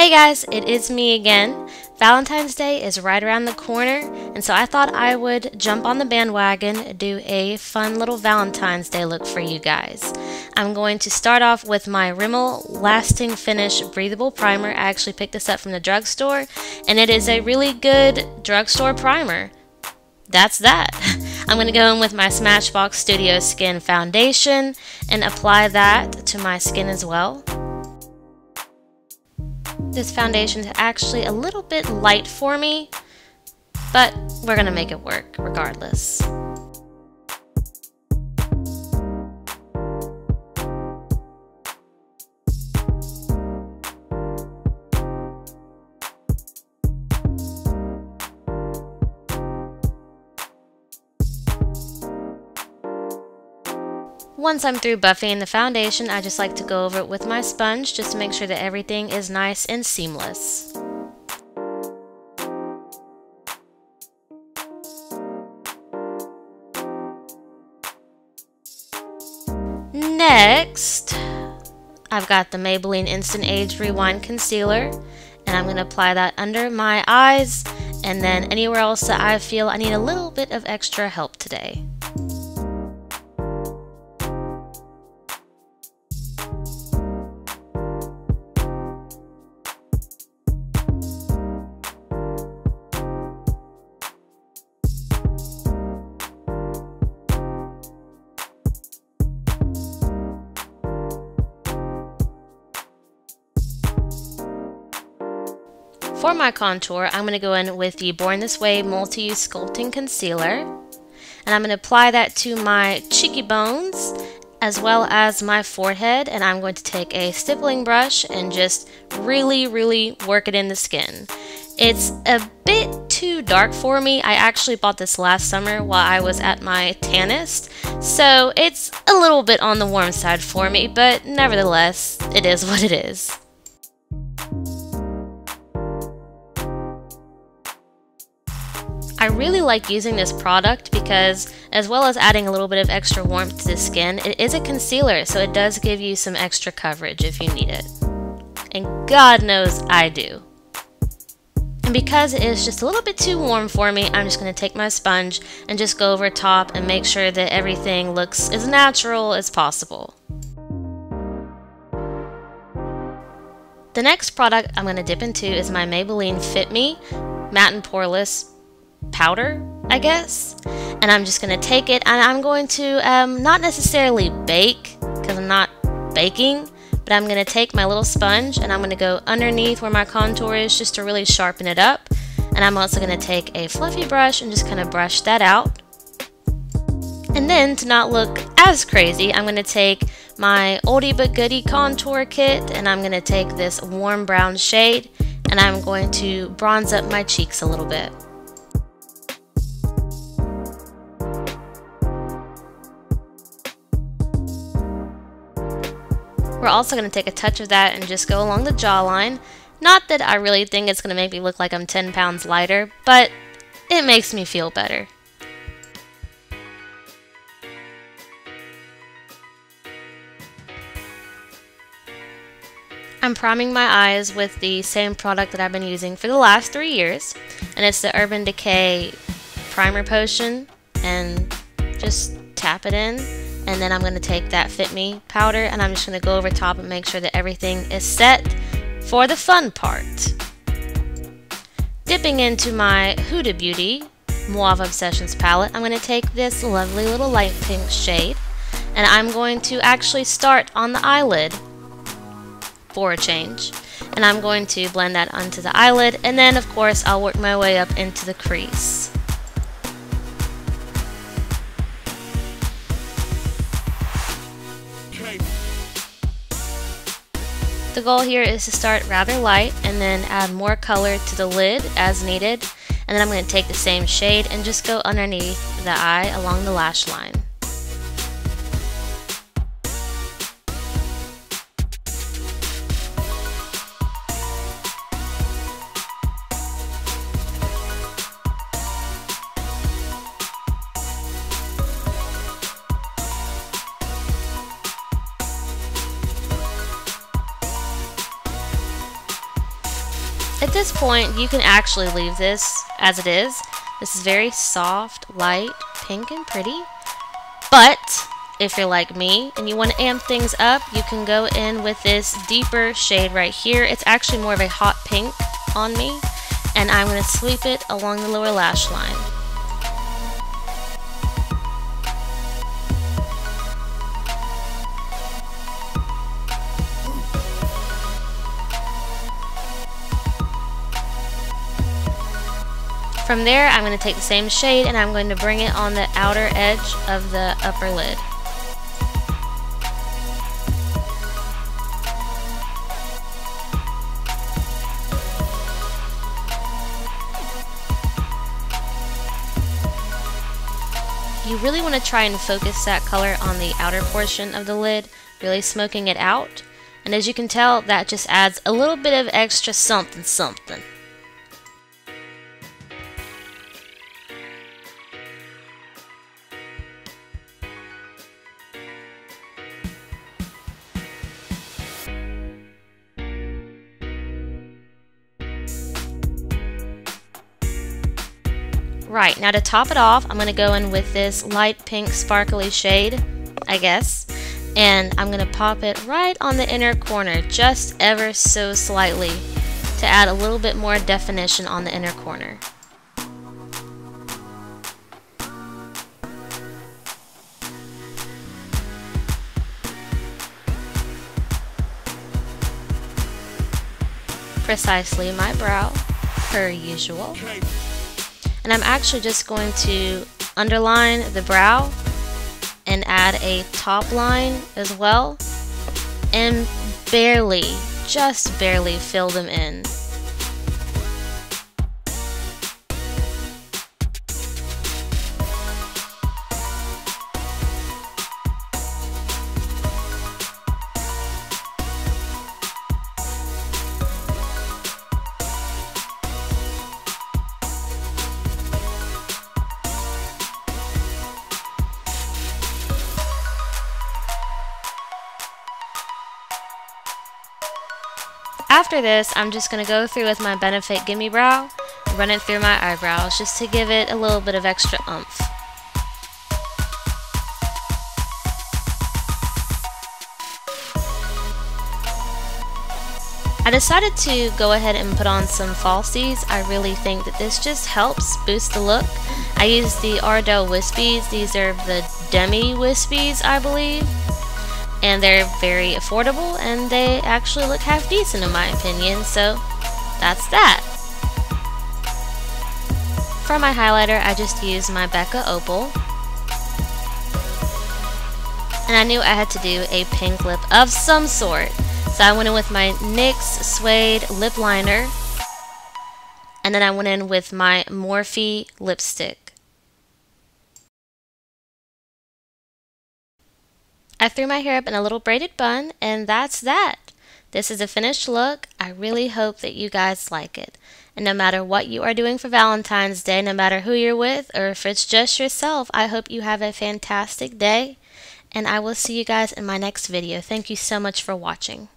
Hey guys, it is me again. Valentine's Day is right around the corner, and so I thought I would jump on the bandwagon, do a fun little Valentine's Day look for you guys. I'm going to start off with my Rimmel Lasting Finish Breathable Primer. I actually picked this up from the drugstore, and it is a really good drugstore primer. That's that. I'm going to go in with my Smashbox Studio Skin Foundation and apply that to my skin as well. This foundation is actually a little bit light for me, but we're going to make it work regardless. Once I'm through buffing the foundation, I just like to go over it with my sponge just to make sure that everything is nice and seamless. Next, I've got the Maybelline Instant Age Rewind Concealer, and I'm going to apply that under my eyes and then anywhere else that I feel I need a little bit of extra help today. For my contour, I'm going to go in with the Born This Way Multi-Use Sculpting Concealer, and I'm going to apply that to my cheeky bones as well as my forehead, and I'm going to take a stippling brush and just really work it in the skin. It's a bit too dark for me. I actually bought this last summer while I was at my tannist, so it's a little bit on the warm side for me, but nevertheless, it is what it is. I really like using this product because, as well as adding a little bit of extra warmth to the skin, it is a concealer, so it does give you some extra coverage if you need it. And God knows I do. And because it is just a little bit too warm for me, I'm just going to take my sponge and just go over top and make sure that everything looks as natural as possible. The next product I'm going to dip into is my Maybelline Fit Me Matte and Poreless powder, I guess, and I'm just going to take it and I'm going to not necessarily bake because I'm not baking, but I'm going to take my little sponge and I'm going to go underneath where my contour is just to really sharpen it up, and I'm also going to take a fluffy brush and just kind of brush that out. And then, to not look as crazy, I'm going to take my oldie but goodie contour kit and I'm going to take this warm brown shade and I'm going to bronze up my cheeks a little bit. We're also going to take a touch of that and just go along the jawline. Not that I really think it's going to make me look like I'm 10 pounds lighter, but it makes me feel better. I'm priming my eyes with the same product that I've been using for the last 3 years, and it's the Urban Decay Primer Potion, and just tap it in. And then I'm going to take that Fit Me powder and I'm just going to go over top and make sure that everything is set for the fun part. Dipping into my Huda Beauty Mauve Obsessions palette, I'm going to take this lovely little light pink shade and I'm going to actually start on the eyelid for a change. And I'm going to blend that onto the eyelid, and then of course I'll work my way up into the crease. The goal here is to start rather light and then add more color to the lid as needed, and then I'm going to take the same shade and just go underneath the eye along the lash line. At this point, you can actually leave this as it is. This is very soft, light, pink, and pretty. But if you're like me and you want to amp things up, you can go in with this deeper shade right here. It's actually more of a hot pink on me, and I'm going to sweep it along the lower lash line. From there, I'm going to take the same shade and I'm going to bring it on the outer edge of the upper lid. You really want to try and focus that color on the outer portion of the lid, really smoking it out. And as you can tell, that just adds a little bit of extra something something. Right, now to top it off, I'm going to go in with this light pink sparkly shade, I guess, and I'm going to pop it right on the inner corner, just ever so slightly, to add a little bit more definition on the inner corner. Precisely my brow, per usual. And I'm actually just going to underline the brow and add a top line as well, and barely, just barely fill them in. After this, I'm just going to go through with my Benefit Gimme Brow, run it through my eyebrows just to give it a little bit of extra oomph. I decided to go ahead and put on some falsies. I really think that this just helps boost the look. I used the Ardell Wispies. These are the Demi Wispies, I believe. And they're very affordable, and they actually look half decent in my opinion, so that's that. For my highlighter, I just used my Becca Opal. And I knew I had to do a pink lip of some sort, so I went in with my NYX Suede Lip Liner, and then I went in with my Morphe lipstick. I threw my hair up in a little braided bun, and that's that. This is a finished look. I really hope that you guys like it. And no matter what you are doing for Valentine's Day, no matter who you're with, or if it's just yourself, I hope you have a fantastic day. And I will see you guys in my next video. Thank you so much for watching.